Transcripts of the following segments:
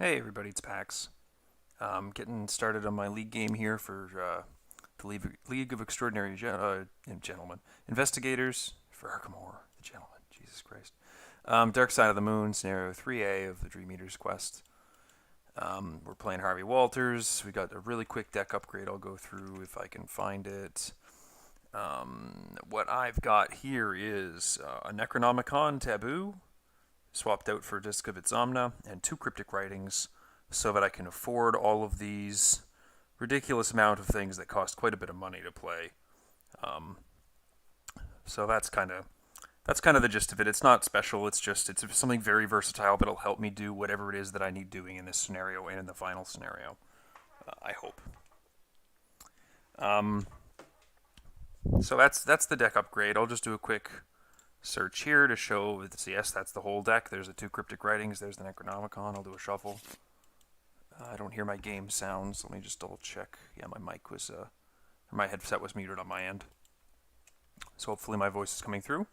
Hey everybody, it's Pax. Getting started on my league game here for the League of Extraordinary Gentlemen. Investigators for Arkham Horror, the Gentlemen. Jesus Christ. Dark Side of the Moon, Scenario 3A of the Dream Eater's Quest. We're playing Harvey Walters. We got a really quick deck upgrade I'll go through if I can find it. What I've got here is a Necronomicon Taboo, swapped out for Disc of its Omna, and 2 Cryptic Writings, so that I can afford all of these ridiculous amount of things that cost quite a bit of money to play. So that's kind of the gist of it. It's not special. It's something very versatile that'll help me do whatever it is that I need doing in this scenario and in the final scenario. I hope. So that's the deck upgrade. I'll just do a quick search here to show that, yes, that's the whole deck. There's the 2 Cryptic Writings. There's the Necronomicon. I'll do a shuffle. I don't hear my game sounds. Let me just double check. Yeah, my mic was, or my headset was muted on my end. So hopefully my voice is coming through.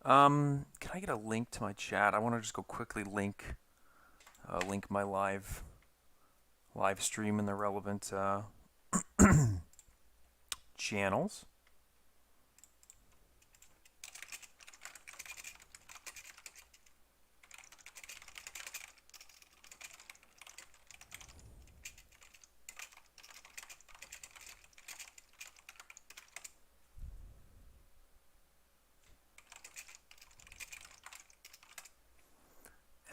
Can I get a link to my chat? I want to just go quickly link my live stream in the relevant channels.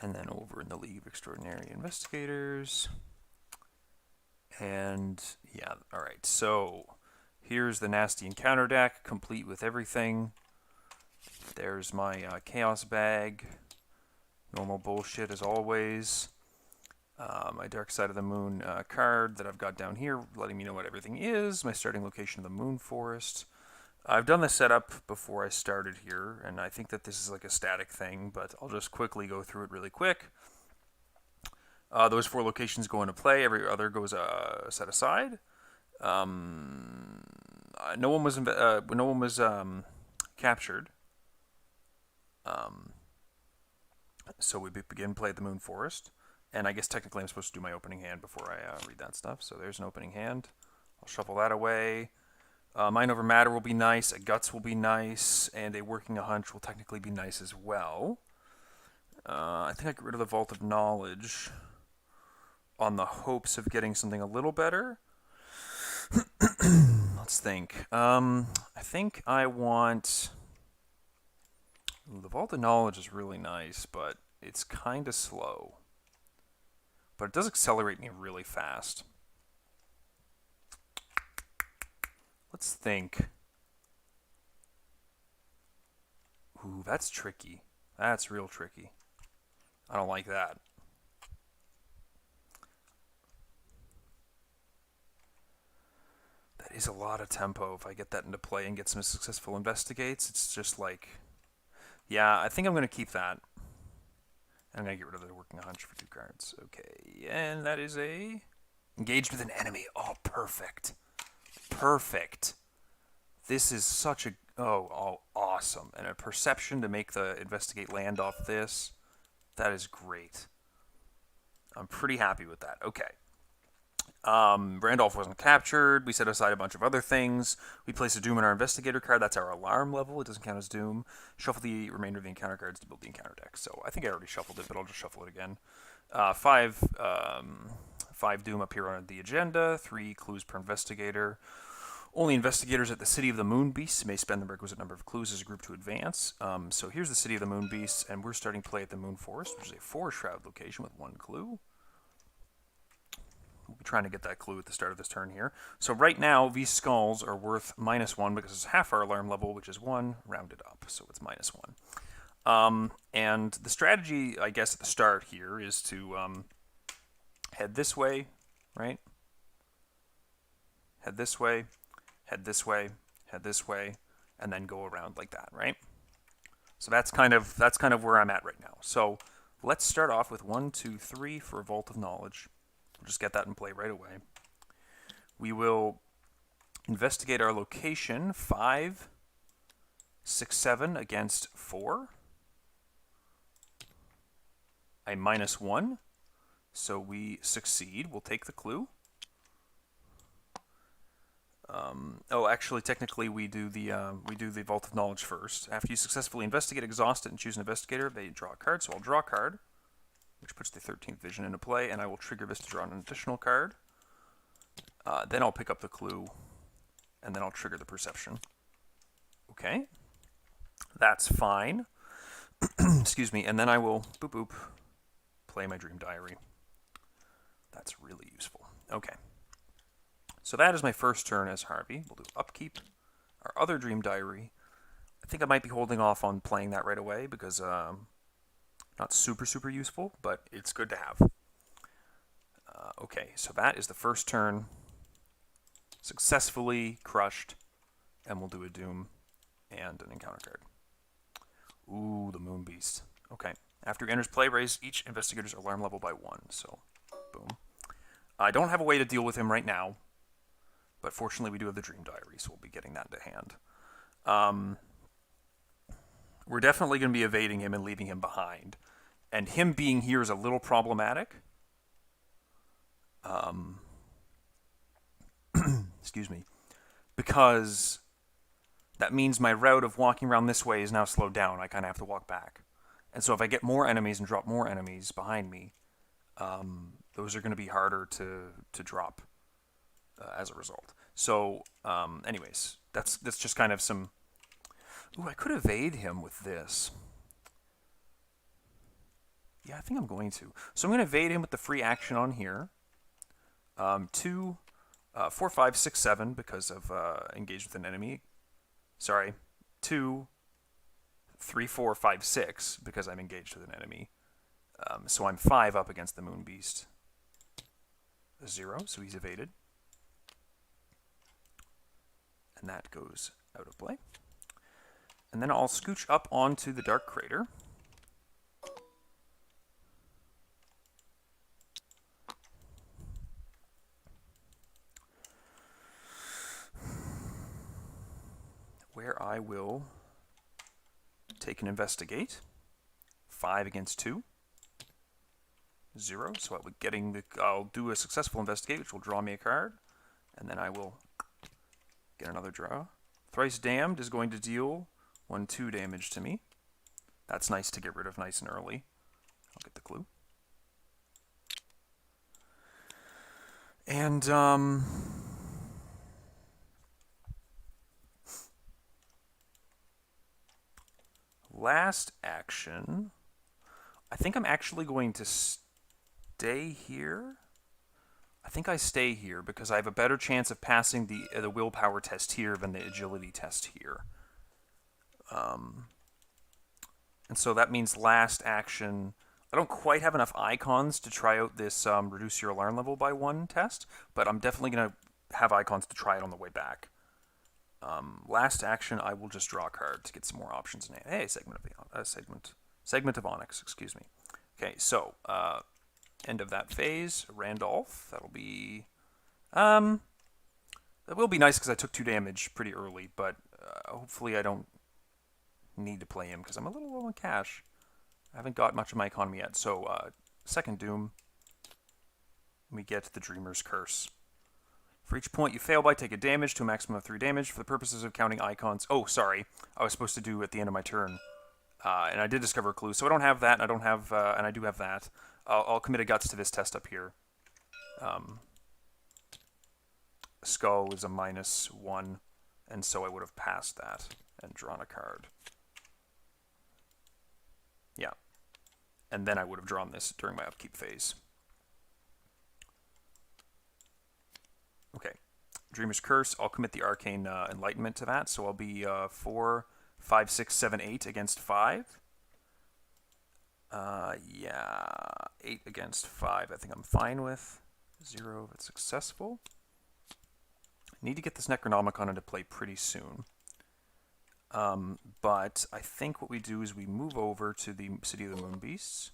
And then over in the League of Extraordinary Investigators. And yeah, alright, so here's the Nasty Encounter deck, complete with everything. There's my Chaos Bag. Normal bullshit as always. My Dark Side of the Moon card that I've got down here, letting me know what everything is. My starting location of the Moon Forest. I've done the setup before I started here, and I think that this is like a static thing, but I'll just quickly go through it really quick. Those 4 locations go into play. Every other goes set aside. No one was captured. So we begin play at the Moon Forest, and I guess technically I'm supposed to do my opening hand before I read that stuff. So there's an opening hand. I'll shuffle that away. Mind Over Matter will be nice, a Guts will be nice, and a Working a Hunch will technically be nice as well. I think I get rid of the Vault of Knowledge on the hopes of getting something a little better. Let's think. I think I want... Ooh, the Vault of Knowledge is really nice, but it's kind of slow. But it does accelerate me really fast. Let's think. Ooh, that's tricky. That's real tricky. I don't like that. That is a lot of tempo. If I get that into play and get some successful investigates, it's just like... Yeah, I think I'm going to keep that. I'm going to get rid of the Working a Hunch for 2 cards. Okay, and that is a... Engaged with an enemy. Oh, perfect. Perfect. This is such a... Oh, awesome. And a Perception to make the Investigate land off this. That is great. I'm pretty happy with that. Okay. Randolph wasn't captured. We set aside a bunch of other things. We place a Doom in our Investigator card. That's our alarm level. It doesn't count as Doom. Shuffle the remainder of the encounter cards to build the encounter deck. So I think I already shuffled it, but I'll just shuffle it again. 5 Doom appear on the agenda. 3 clues per Investigator. Only investigators at the City of the Moon Beasts may spend the requisite number of clues as a group to advance. So here's the City of the Moon Beasts, and we're starting play at the Moon Forest, which is a 4-shroud location with 1 clue. We'll be trying to get that clue at the start of this turn here. So right now, these skulls are worth -1 because it's half our alarm level, which is 1, rounded up, so it's -1. And the strategy, I guess, at the start here is to head this way, right? Head this way. Head this way, head this way, and then go around like that, right? So that's kind of where I'm at right now. So let's start off with 1, 2, 3 for a Vault of Knowledge. We'll just get that in play right away. We will investigate our location, 5, 6, 7 against 4. A -1. So we succeed. We'll take the clue. Oh, actually, technically, we do the Vault of Knowledge first. After you successfully investigate, exhaust it, and choose an investigator, they draw a card. So I'll draw a card, which puts the 13th vision into play, and I will trigger this to draw an additional card. Then I'll pick up the clue, and then I'll trigger the perception. Okay, that's fine. Excuse me, and then I will boop boop play my Dream Diary. That's really useful. Okay. So that is my first turn as Harvey. We'll do Upkeep, our other Dream Diary. I think I might be holding off on playing that right away because not super useful, but it's good to have. Okay, so that is the first turn. Successfully crushed, and we'll do a Doom and an encounter card. Ooh, the Moon Beast. Okay, after he enters play, raise each investigator's alarm level by 1, so boom. I don't have a way to deal with him right now. But fortunately, we do have the Dream Diary, so we'll be getting that to hand. We're definitely going to be evading him and leaving him behind. And him being here is a little problematic. Excuse me. Because that means my route of walking around this way is now slowed down. I kind of have to walk back. And so if I get more enemies and drop more enemies behind me, those are going to be harder to drop. As a result. So, anyways, that's just kind of some... Ooh, I could evade him with this. Yeah, I think I'm going to. So I'm going to evade him with the free action on here. 2, 4, 5, 6, 7 because of engaged with an enemy. Sorry. 2, 3, 4, 5, 6 because I'm engaged with an enemy. So I'm 5 up against the Moon Beast. 0, so he's evaded. And that goes out of play. And then I'll scooch up onto the Dark Crater. Where I will take an investigate. 5 against 2. 0. So I'll do a successful investigate, which will draw me a card. And then I will get another draw. Thrice Damned is going to deal 1/2 damage to me. That's nice to get rid of nice and early. I'll get the clue. And, last action, I think I'm actually going to stay here. I think I stay here because I have a better chance of passing the willpower test here than the agility test here. And so that means last action. I don't quite have enough icons to try out this reduce your alarm level by 1 test, but I'm definitely going to have icons to try it on the way back. Last action, I will just draw a card to get some more options. Hey, segment of Onyx, excuse me. Okay, so end of that phase. Randolph, that'll be that will be nice because I took 2 damage pretty early, but hopefully I don't need to play him because I'm a little low on cash. I haven't got much of my economy yet. So second Doom, we get the Dreamer's Curse. For each point you fail by, take a damage to a maximum of 3 damage for the purposes of counting icons. Oh, sorry. I was supposed to do at the end of my turn. And I did discover a clue, so I don't have that, and I don't have, and I do have that. I'll commit a guts to this test up here. Skull is a -1, and so I would have passed that and drawn a card. Yeah. And then I would have drawn this during my upkeep phase. Okay. Dreamer's Curse, I'll commit the Arcane Enlightenment to that, so I'll be 4, 5, 6, 7, 8 against 5. Yeah, 8 against 5 I think I'm fine with. 0 if it's successful. Need to get this Necronomicon into play pretty soon. But I think what we do is we move over to the City of the Moon Beasts.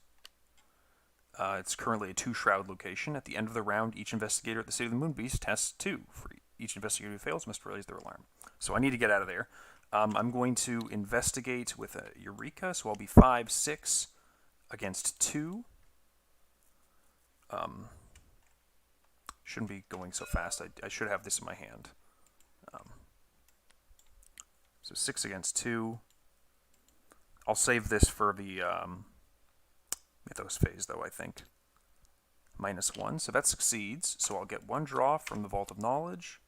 It's currently a 2-shroud location. At the end of the round, each investigator at the City of the Moon Beasts tests 2. For each investigator who fails must raise their alarm. So I need to get out of there. I'm going to investigate with a Eureka, so I'll be 5, 6 against 2. Shouldn't be going so fast. I should have this in my hand. So 6 against 2. I'll save this for the Mythos phase, though, I think. -1, so that succeeds. So I'll get 1 draw from the Vault of Knowledge.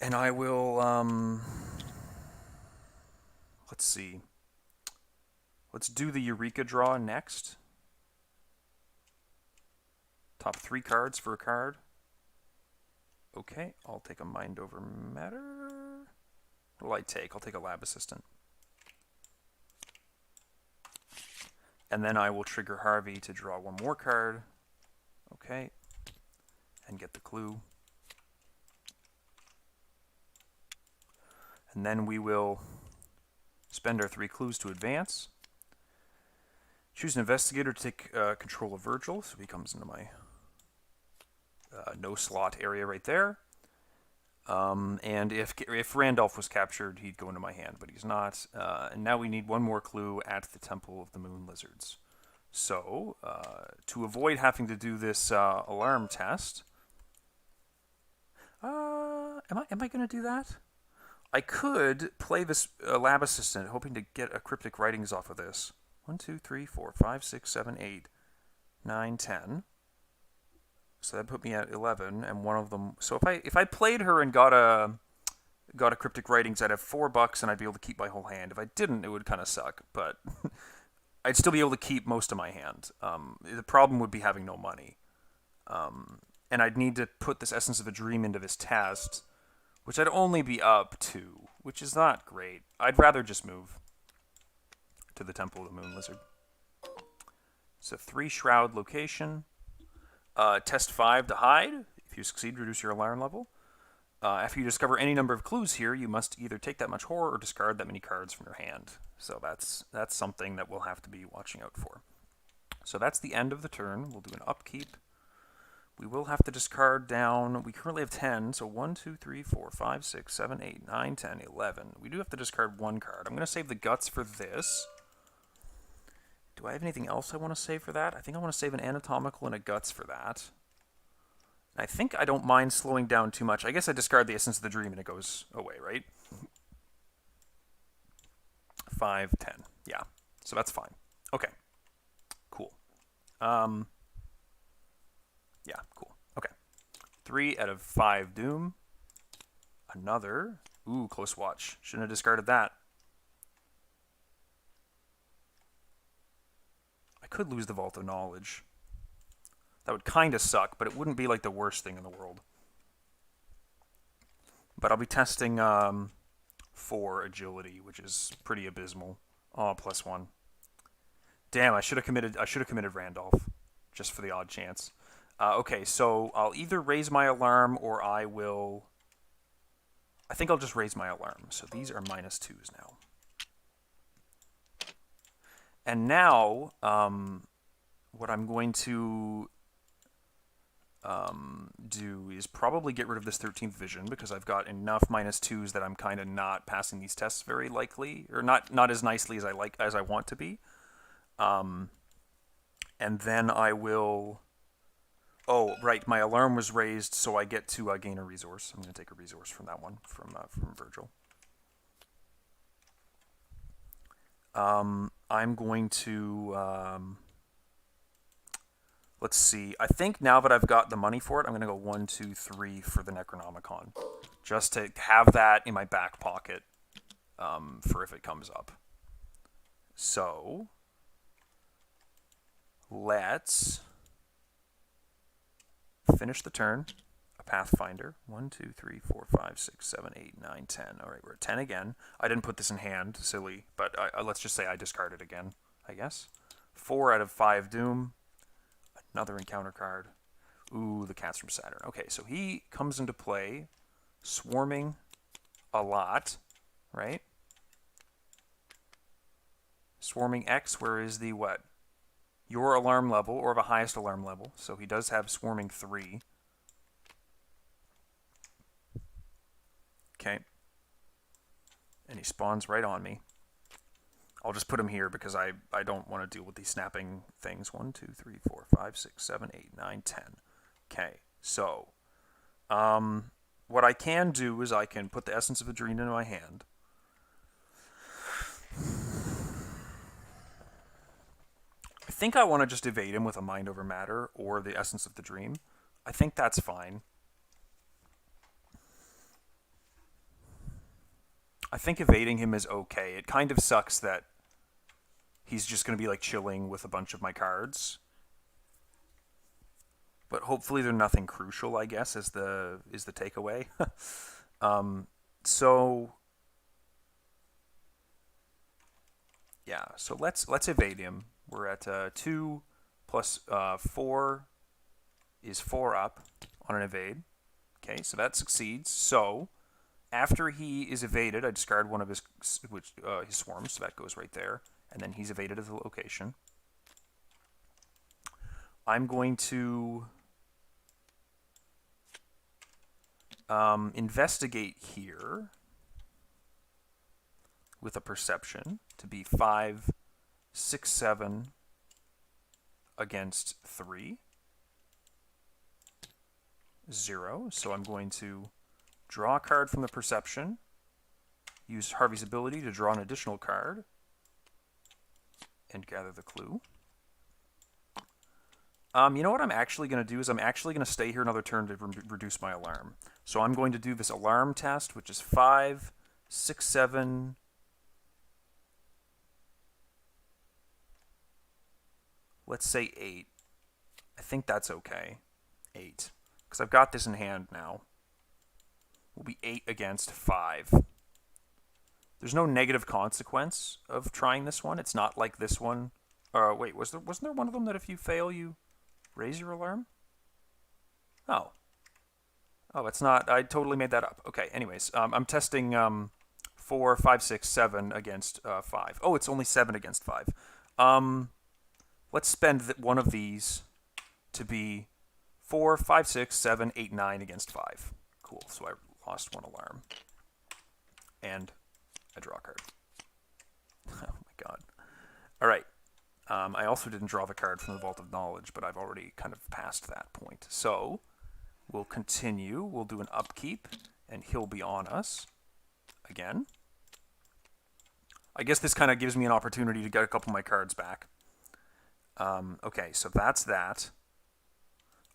And I will, let's see. Let's do the Eureka draw next. Top 3 cards for a card. Okay, I'll take a Mind Over Matter. What will I take? I'll take a Lab Assistant. And then I will trigger Harvey to draw 1 more card. Okay. And get the clue. And then we will spend our 3 clues to advance. Choose an investigator to take control of Virgil, so he comes into my no slot area right there. And if Randolph was captured, he'd go into my hand, but he's not. And now we need 1 more clue at the Temple of the Moon Lizards. So, to avoid having to do this alarm test, am I going to do that? I could play this Lab Assistant, hoping to get a Cryptic Writings off of this. 1, 2, 3, 4, 5, 6, 7, 8, 9, 10. So that put me at 11, and one of them. So if I played her and got a Cryptic Writings, I'd have $4, and I'd be able to keep my whole hand. If I didn't, it would kind of suck, but I'd still be able to keep most of my hand. The problem would be having no money, and I'd need to put this Essence of a Dream into this test, which I'd only be up 2, which is not great. I'd rather just move to the Temple of the Moon Lizard. So 3 Shroud location. Test 5 to hide. If you succeed, reduce your alarm level. After you discover any number of clues here, you must either take that much horror or discard that many cards from your hand. So that's something that we'll have to be watching out for. So that's the end of the turn. We'll do an upkeep. We will have to discard down. We currently have 10, so 1, 2, 3, 4, 5, 6, 7, 8, 9, 10, 11. We do have to discard 1 card. I'm going to save the Guts for this. Do I have anything else I want to save for that? I think I want to save an Anatomical and a Guts for that. I think I don't mind slowing down too much. I guess I discard the Essence of the Dream and it goes away, right? 5, 10. Yeah. So that's fine. Okay. Cool. Yeah, cool. Okay. 3 out of 5 Doom. Another. Ooh, Close Watch. Shouldn't have discarded that. I could lose the Vault of Knowledge. That would kind of suck, but it wouldn't be like the worst thing in the world. But I'll be testing for Agility, which is pretty abysmal. Oh, +1. Damn, I should have committed Randolph, just for the odd chance. Okay, so I'll either raise my alarm or I think I'll just raise my alarm. So these are -2s now. And now, what I'm going to do is probably get rid of this 13th Vision, because I've got enough -2s that I'm kind of not passing these tests very likely, or not as nicely as I want to be. And then I will. Oh, right, my alarm was raised, so I get to gain a resource. I'm going to take a resource from that one, from Virgil. I'm going to, let's see. I think now that I've got the money for it, I'm going to go 1, 2, 3 for the Necronomicon, just to have that in my back pocket for if it comes up. So, let's finish the turn. A Pathfinder. 1, 2, 3, 4, 5, 6, 7, 8, 9, 10. All right, we're at 10 again. I didn't put this in hand, silly, but let's just say I discard it again, I guess. 4 out of 5 Doom. Another encounter card. Ooh, the Cats from Saturn. Okay, so he comes into play, swarming a lot, right? Swarming X, where is the what? Your alarm level, or the highest alarm level. So he does have swarming 3. Okay. And he spawns right on me. I'll just put him here because I don't want to deal with these snapping things. 1, 2, 3, 4, 5, 6, 7, 8, 9, 10. Okay, so what I can do is I can put the Essence of the Dream into my hand. I think I want to just evade him with a Mind Over Matter or the Essence of the Dream. I think that's fine. I think evading him is okay. It kind of sucks that he's just going to be like chilling with a bunch of my cards. But hopefully they're nothing crucial, I guess, is the takeaway. So yeah, so let's evade him. We're at 2 plus 4 is 4 up on an evade. Okay, so that succeeds. So after he is evaded, I discard one of his swarms, so that goes right there. And then he's evaded at the location. I'm going to investigate here with a perception to be 5, 6, 7 against 3. 0. So I'm going to draw a card from the perception, use Harvey's ability to draw an additional card, and gather the clue. You know what I'm actually going to do is I'm actually going to stay here another turn to reduce my alarm. So I'm going to do this alarm test, which is 5, 6, 7. Let's say 8. I think that's okay. 8. Because I've got this in hand now. Will be 8 against 5. There's no negative consequence of trying this one. It's not like this one. Wait, wasn't there one of them that if you fail, you raise your alarm? Oh. Oh, it's not. I totally made that up. Okay, anyways, I'm testing 4, 5, 6, 7 against 5. Oh, it's only 7 against 5. Let's spend one of these to be 4, 5, 6, 7, 8, 9 against 5. Cool, so I lost one alarm. And I draw a card. Oh my god. Alright. I also didn't draw the card from the Vault of Knowledge, but I've already kind of passed that point. So, we'll continue. We'll do an upkeep, and he'll be on us again. I guess this kind of gives me an opportunity to get a couple of my cards back. Okay, so that's that.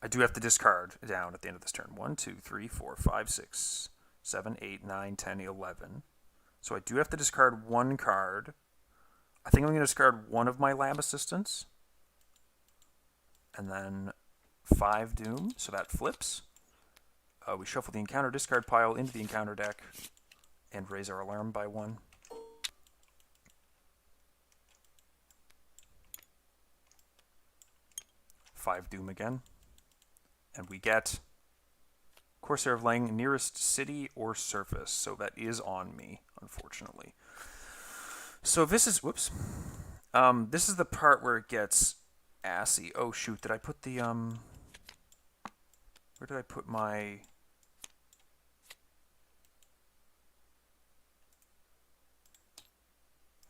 I do have to discard down at the end of this turn. 1, 2, 3, 4, 5, 6, 7, 8, 9, 10, 11. So I do have to discard one card. I think I'm going to discard one of my lab assistants. And then 5 doom, so that flips. We shuffle the encounter discard pile into the encounter deck and raise our alarm by 1. Five doom again. And we get Corsair of Lang, nearest city or surface. So that is on me, unfortunately. So this is, whoops. This is the part where it gets assy. Oh shoot, did I put the, where did I put my...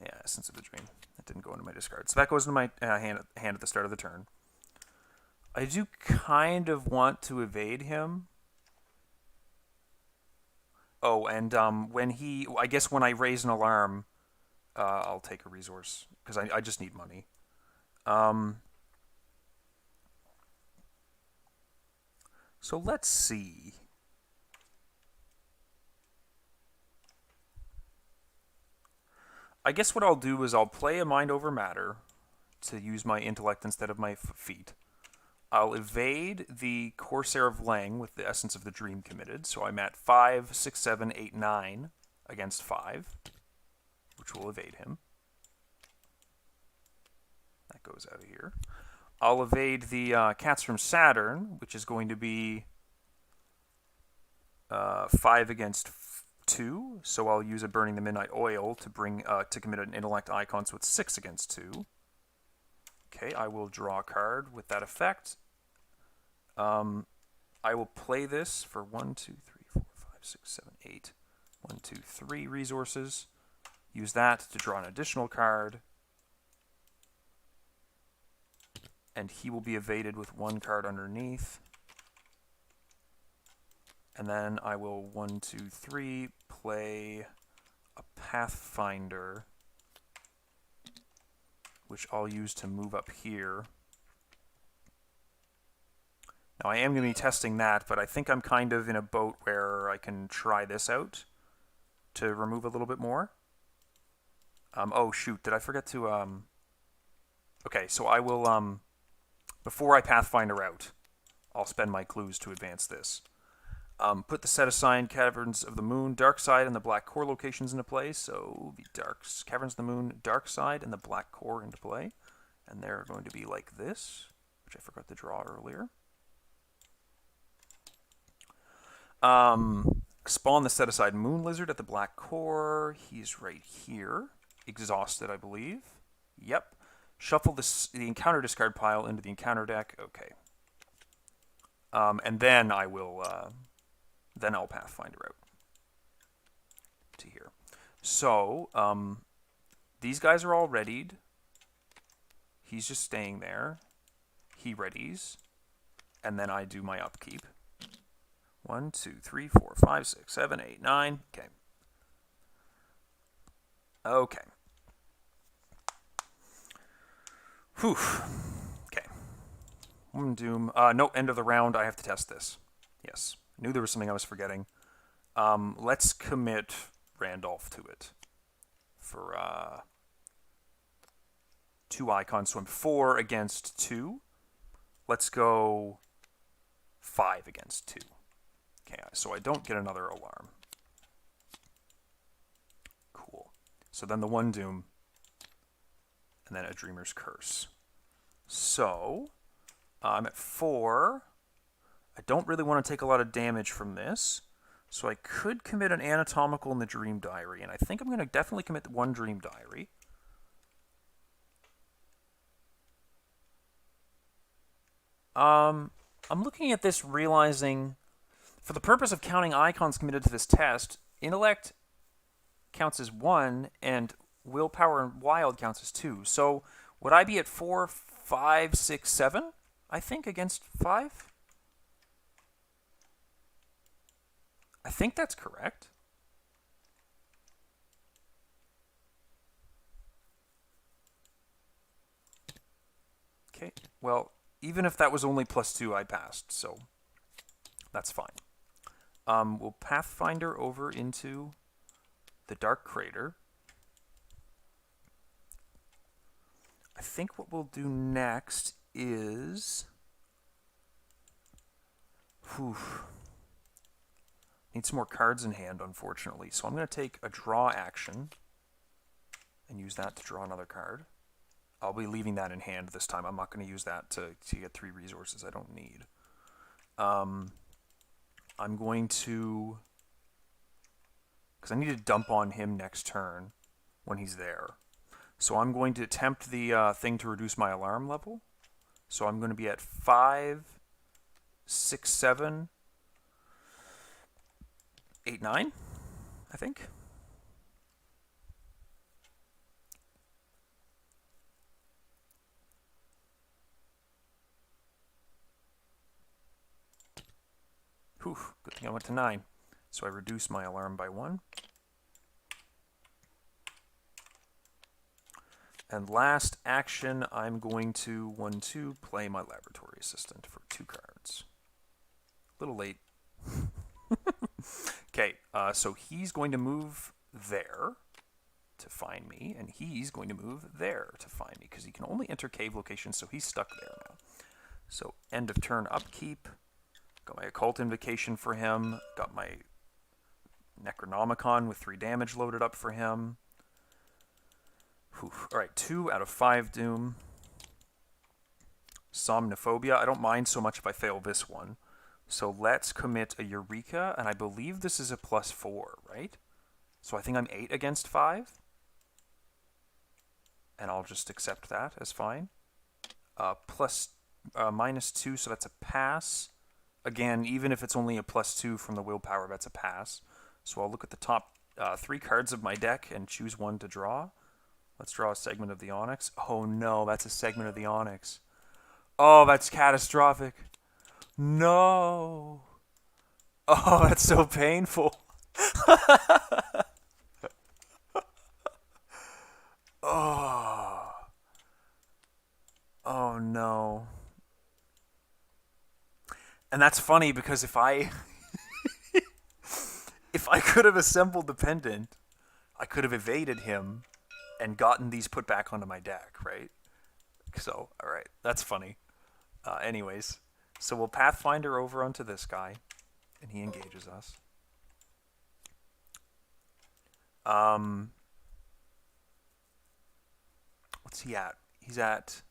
Yeah, Essence of the Dream. That didn't go into my discard. So that goes into my hand at the start of the turn. I do kind of want to evade him. Oh, and when he... I guess when I raise an alarm, I'll take a resource, because I just need money. So let's see. I guess what I'll do is I'll play a Mind Over Matter to use my intellect instead of my feet. I'll evade the Corsair of Lang with the Essence of the Dream committed. So I'm at 5, 6, 7, 8, 9 against 5, which will evade him. That goes out of here. I'll evade the Cats from Saturn, which is going to be 5 against 2. So I'll use a Burning the Midnight Oil to bring to commit an Intellect Icon, so it's 6 against 2. Okay, I will draw a card with that effect. I will play this for 1, 2, 3, 4, 5, 6, 7, 8. 1, 2, 3 resources. Use that to draw an additional card. And he will be evaded with one card underneath. And then I will 1, 2, 3 play a Pathfinder, which I'll use to move up here. Now I am going to be testing that, but I think I'm kind of in a boat where I can try this out to remove a little bit more. Oh shoot, did I forget to... Okay, so I will... Before I Pathfinder out, I'll spend my clues to advance this. Put the set-assigned Caverns of the Moon, Dark Side, and the Black Core locations into play. So the Caverns of the Moon, Dark Side, and the Black Core into play. And they're going to be like this, which I forgot to draw earlier. Spawn the set-aside Moon Lizard at the Black Core. He's right here. Exhausted, I believe. Yep. Shuffle the encounter discard pile into the encounter deck. Okay. And then I will... then I'll Pathfinder out to here. So, these guys are all readied. He's just staying there. He readies. And then I do my upkeep. 1, 2, 3, 4, 5, 6, 7, 8, 9. Okay. Okay. Whew. Okay. One doom. No, end of the round. I have to test this. Yes. Knew there was something I was forgetting. Let's commit Randolph to it for 2 icons. So I'm 4 against 2. Let's go 5 against 2. Okay, so I don't get another alarm. Cool. So then the 1 doom, and then a Dreamer's Curse. So I'm at 4. I don't really want to take a lot of damage from this, so I could commit an Anatomical in the Dream Diary, and I think I'm going to definitely commit 1 Dream Diary. I'm looking at this, realizing, for the purpose of counting icons committed to this test, Intellect counts as 1, and Willpower and Wild counts as 2. So would I be at 4, 5, 6, 7, I think, against 5? I think that's correct. Okay, well, even if that was only +2, I passed, so that's fine. We'll Pathfinder over into the Dark Crater. I think what we'll do next is... Need some more cards in hand, unfortunately. So I'm going to take a draw action and use that to draw another card. I'll be leaving that in hand this time. I'm not going to use that to get 3 resources I don't need. I'm going to... Because I need to dump on him next turn when he's there. So I'm going to attempt the thing to reduce my alarm level. So I'm going to be at 5, 6, 7... 8, 9, I think. Whew, good thing I went to 9. So I reduce my alarm by 1. And last action, I'm going to 1, 2 play my Laboratory Assistant for 2 cards. A little late. Okay, so he's going to move there to find me, and he's going to move there to find me, because he can only enter cave locations, so he's stuck there now. So end of turn upkeep. Got my Occult Invocation for him. Got my Necronomicon with 3 damage loaded up for him. Whew. Alright, 2 out of 5 doom. Somnophobia. I don't mind so much if I fail this one. So let's commit a Eureka, and I believe this is a +4, right? So I think I'm 8 against 5. And I'll just accept that as fine. -2, so that's a pass. Again, even if it's only a +2 from the willpower, that's a pass. So I'll look at the top 3 cards of my deck and choose one to draw. Let's draw a segment of the Onyx. Oh no, that's a segment of the Onyx. Oh, that's catastrophic. No. Oh, that's so painful. Oh. Oh no. And that's funny because if I if I could have assembled the pendant, I could have evaded him and gotten these put back onto my deck, right? So, all right, that's funny. Anyways, so we'll Pathfinder over onto this guy, and he engages us. What's he at? He's at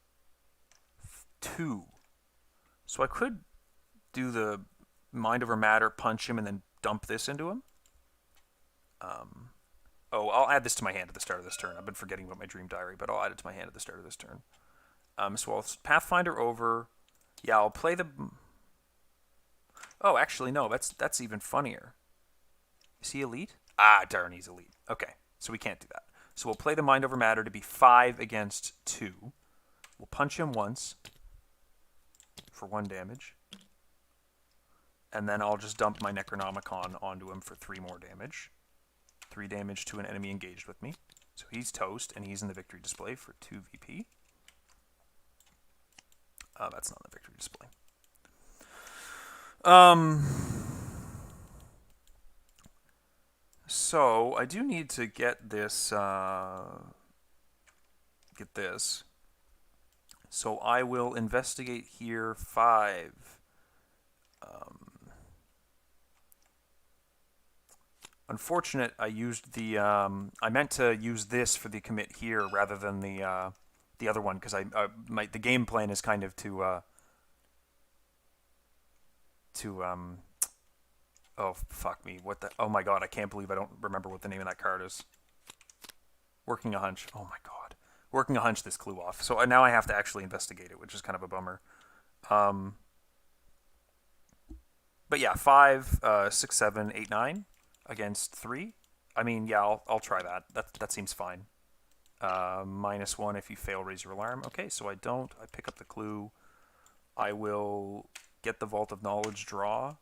2. So I could do the Mind Over Matter, punch him, and then dump this into him. Oh, I'll add this to my hand at the start of this turn. I've been forgetting about my Dream Diary, but I'll add it to my hand at the start of this turn. So I'll Pathfinder over. Yeah, I'll play the... Oh, actually, no, that's even funnier. Is he elite? Ah, darn, he's elite. Okay, so we can't do that. So we'll play the Mind Over Matter to be 5 against 2. We'll punch him once for 1 damage. And then I'll just dump my Necronomicon onto him for 3 more damage. 3 damage to an enemy engaged with me. So he's toast, and he's in the victory display for 2 VP. That's not the victory display. So I do need to get this. Get this. So I will investigate here 5. Unfortunate, I used the. I meant to use this for the commit here rather than the other one because the game plan is kind of to oh fuck me, what the, oh my god, I can't believe I don't remember what the name of that card is. Working a hunch. Oh my god, working a hunch. This clue off. So now I have to actually investigate it, which is kind of a bummer. But yeah, 5, 6, 7, 8, 9 against 3. I mean, yeah, I'll try that. That seems fine. -1 if you fail, raise your alarm. Okay, so I don't. I pick up the clue. I will get the Vault of Knowledge draw.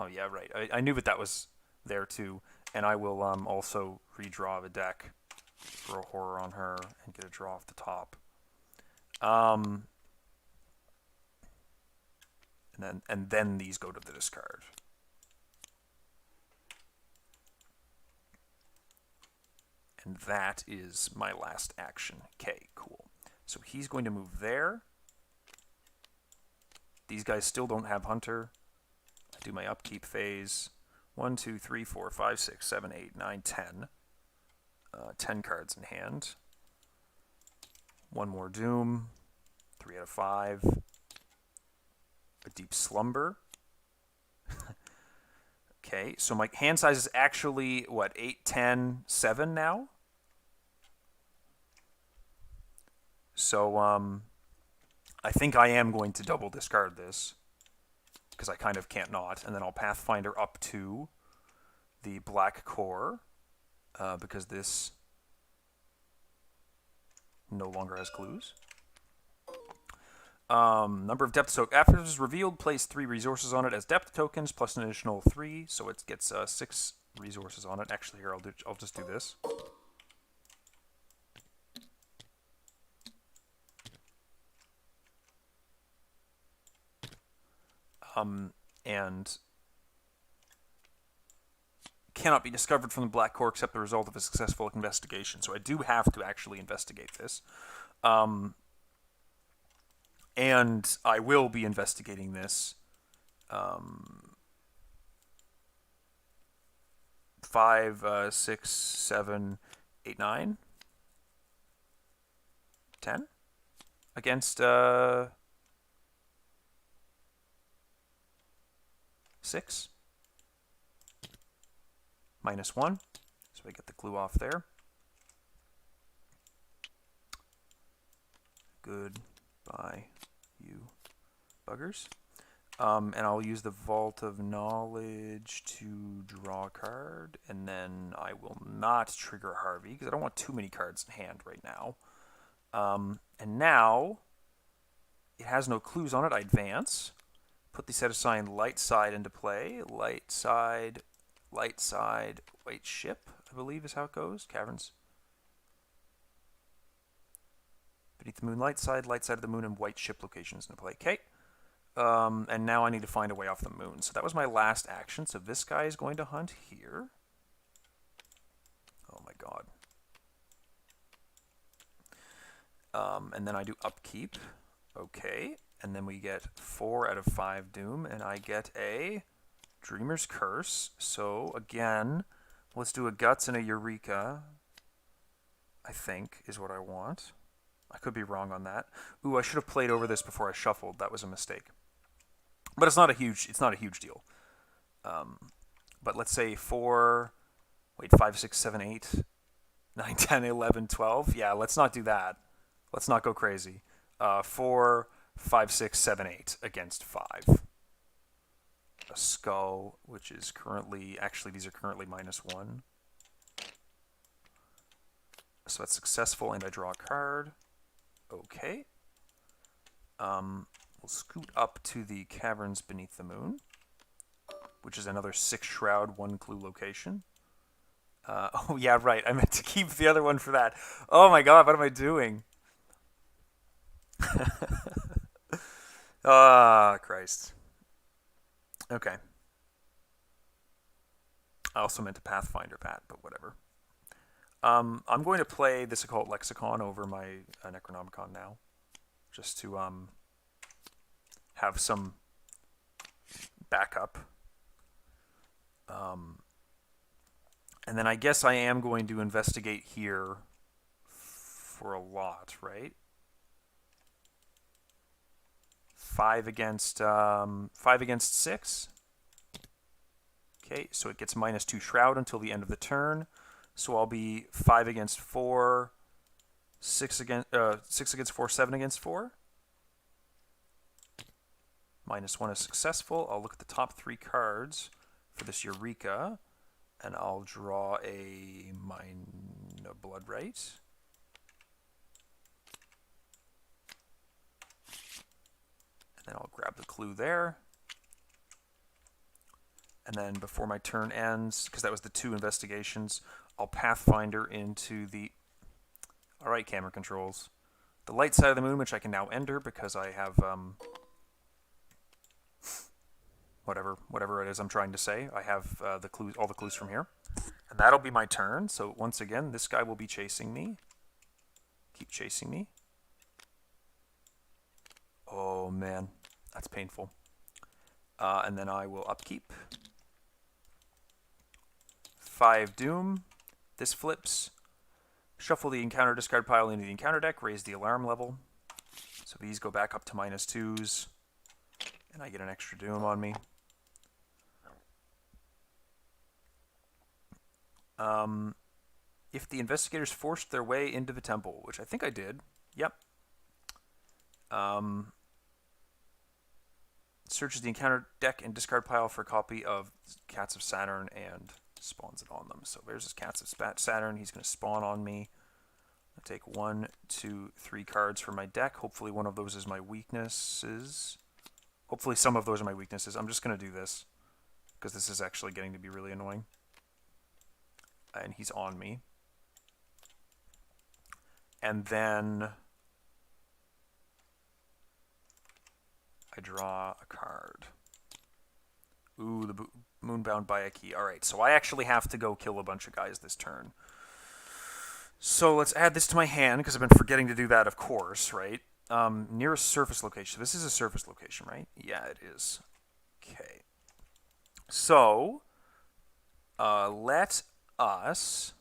Oh yeah, right. I knew that was there too. And I will also redraw the deck for a horror on her and get a draw off the top. And then these go to the discard. And that is my last action. Okay, cool. So he's going to move there. These guys still don't have Hunter. I do my upkeep phase. 1, 2, 3, 4, 5, 6, 7, 8, 9, 10. 10 cards in hand. 1 more Doom. 3 out of 5. A Deep Slumber. Okay, so my hand size is actually, what, 8, 10, 7 now? So, I think I am going to double discard this, because I kind of can't not, and then I'll Pathfinder up to the Black Core, because this no longer has clues. Number of depth tokens. After it is revealed, place 3 resources on it as depth tokens, plus an additional 3, so it gets 6 resources on it. Actually, here, I'll just do this. And cannot be discovered from the Black Core except the result of a successful investigation. So I do have to actually investigate this. And I will be investigating this. 5, 6, 7, 8, 9, 10 against 6. -1. So I get the clue off there. Goodbye, you buggers. And I'll use the Vault of Knowledge to draw a card, and then I will not trigger Harvey, because I don't want too many cards in hand right now. And now, it has no clues on it. I advance. Put the set assigned light side into play. Light side, white ship, I believe is how it goes. Caverns. Beneath the moon, light side of the moon, and white ship locations into play. Okay. And now I need to find a way off the moon. So that was my last action. So this guy is going to hunt here. Oh my god. And then I do upkeep. Okay. And then we get 4 out of 5 doom. And I get a Dreamer's Curse. So again, let's do a Guts and a Eureka, I think, is what I want. I could be wrong on that. Ooh, I should have played over this before I shuffled. That was a mistake. But it's not a huge deal. But let's say 4, 5, 6, 7, 8, 9, 10, 11, 12. Yeah, let's not do that. Let's not go crazy. 4, 5, 6, 7, 8 against 5. A skull, which is currently, actually these are currently -1. So that's successful, and I draw a card. Okay. We'll scoot up to the Caverns Beneath the Moon, which is another 6 shroud, 1 clue location. Oh yeah, right. I meant to keep the other one for that. Oh my god, what am I doing? Ah, Christ. Okay. I also meant to Pathfinder Pat, but whatever. I'm going to play this Occult Lexicon over my Necronomicon now, just to have some backup. And then I guess I am going to investigate here for a lot, right? 5 against 6. Okay, so it gets -2 shroud until the end of the turn. So I'll be 5 against 4, 6 against 4, 7 against 4. -1 is successful. I'll look at the top 3 cards for this Eureka, and I'll draw a Blood Right. And then I'll grab the clue there. And then before my turn ends, because that was the 2 investigations, I'll Pathfinder into the... Alright, camera controls. The light side of the moon, which I can now enter because I have... whatever it is I'm trying to say. I have the clues, all the clues from here. And that'll be my turn. So once again, this guy will be chasing me. Keep chasing me. Oh man, that's painful. And then I will upkeep. 5 doom. This flips. Shuffle the encounter discard pile into the encounter deck. Raise the alarm level. So these go back up to -2s. And I get an extra doom on me. If the investigators forced their way into the temple, which I think I did. Yep. Searches the encounter deck and discard pile for a copy of Cats of Saturn and spawns it on them. So there's this Cats of Saturn. He's going to spawn on me. I take 1, 2, 3 cards from my deck. Hopefully one of those is my weaknesses. Hopefully some of those are my weaknesses. I'm just going to do this because this is actually getting to be really annoying. And he's on me. And then I draw a card. Ooh, the Moonbound by a Key. Alright, so I actually have to go kill a bunch of guys this turn. So let's add this to my hand, because I've been forgetting to do that, of course, right? Nearest surface location. This is a surface location, right? Yeah, it is. Okay. So, let us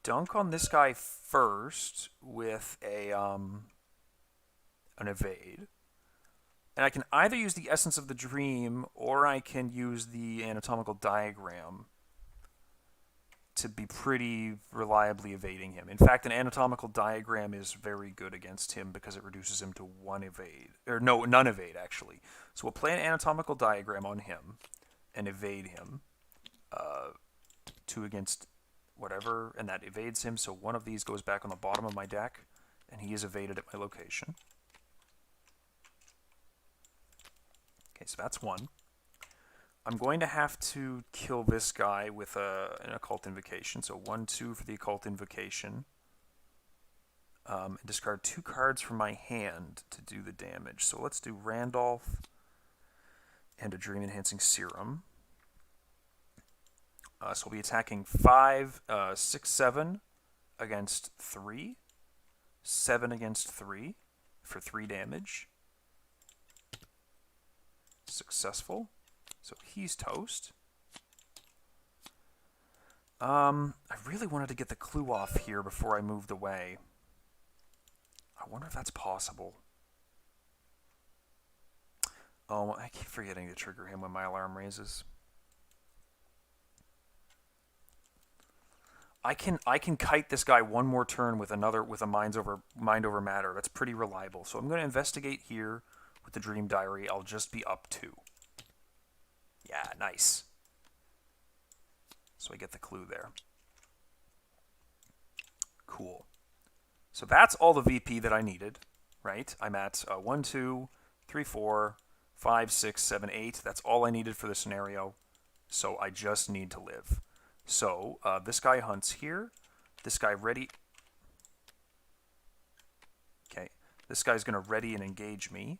dunk on this guy first with a an evade. And I can either use the Essence of the Dream, or I can use the Anatomical Diagram. to be pretty reliably evading him. In fact, an anatomical diagram is very good against him because it reduces him to one evade. Or no, none evade, actually. So we'll play an anatomical diagram on him and evade him. 2 against whatever, and that evades him, so one of these goes back on the bottom of my deck, and he is evaded at my location. Okay, so that's 1. I'm going to have to kill this guy with an Occult Invocation, so 1-2 for the Occult Invocation. And discard 2 cards from my hand to do the damage. So let's do Randolph and a Dream Enhancing Serum. So we'll be attacking 5, 6, 7 against 3, 7 against 3 for 3 damage. Successful. So he's toast. I really wanted to get the clue off here before I moved away. I wonder if that's possible. Oh, I keep forgetting to trigger him when my alarm raises. I can kite this guy one more turn with a mind over matter. That's pretty reliable. So I'm going to investigate here with the Dream Diary. I'll just be up 2. Yeah, nice. So I get the clue there. Cool. So that's all the VP that I needed, right? I'm at 1, 2, 3, 4, 5, 6, 7, 8. That's all I needed for the scenario. So I just need to live. So this guy hunts here. This guy ready. Okay. This guy's going to ready and engage me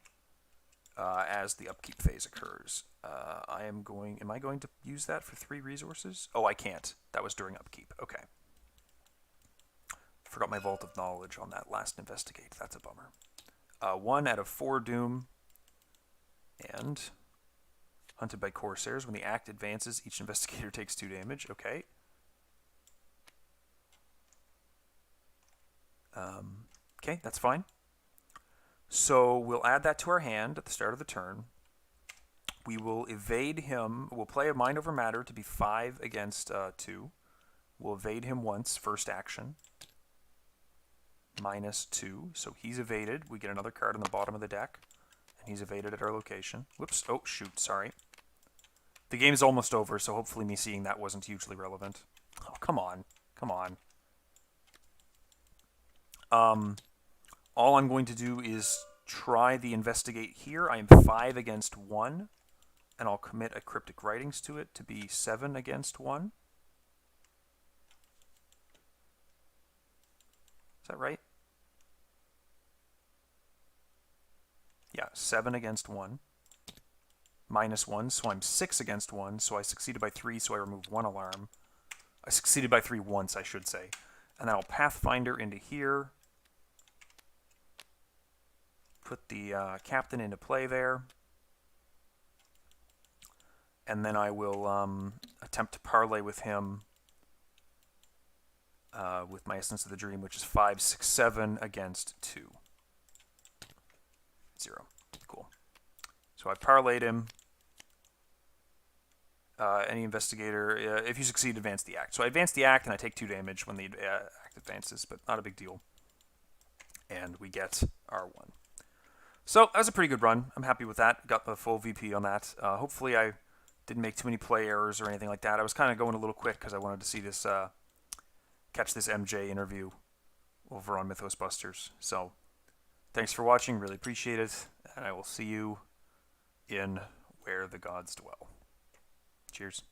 as the upkeep phase occurs. Am I going to use that for 3 resources? Oh, I can't. That was during upkeep. Okay. Forgot my Vault of Knowledge on that last investigate. That's a bummer. 1 out of 4 doom. And hunted by Corsairs. When the act advances, each investigator takes 2 damage. Okay. Okay, that's fine. So we'll add that to our hand at the start of the turn. We will evade him. We'll play a Mind Over Matter to be 5 against 2. We'll evade him once, first action. -2. So he's evaded. We get another card on the bottom of the deck. And he's evaded at our location. Whoops. Oh, shoot. Sorry. The game's almost over, so hopefully me seeing that wasn't hugely relevant. Oh, come on. Come on. All I'm going to do is try the investigate here. I am 5 against 1, and I'll commit a Cryptic Writings to it to be 7 against 1. Is that right? Yeah, 7 against 1. -1, so I'm 6 against 1, so I succeeded by 3, so I removed 1 alarm. I succeeded by 3 once, I should say. And then I'll Pathfinder into here. Put the captain into play there. And then I will attempt to parlay with him with my Essence of the Dream, which is 5, 6, 7 against 2. 0. Cool. So I parlayed him. Any investigator, if you succeed, advance the act. So I advance the act, and I take 2 damage when the act advances, but not a big deal. And we get our 1. So that was a pretty good run. I'm happy with that. Got the full VP on that. Hopefully I didn't make too many play errors or anything like that. I was kind of going a little quick because I wanted to see this, catch this MJ interview over on Mythos Busters. So thanks for watching. Really appreciate it. And I will see you in Where the Gods Dwell. Cheers.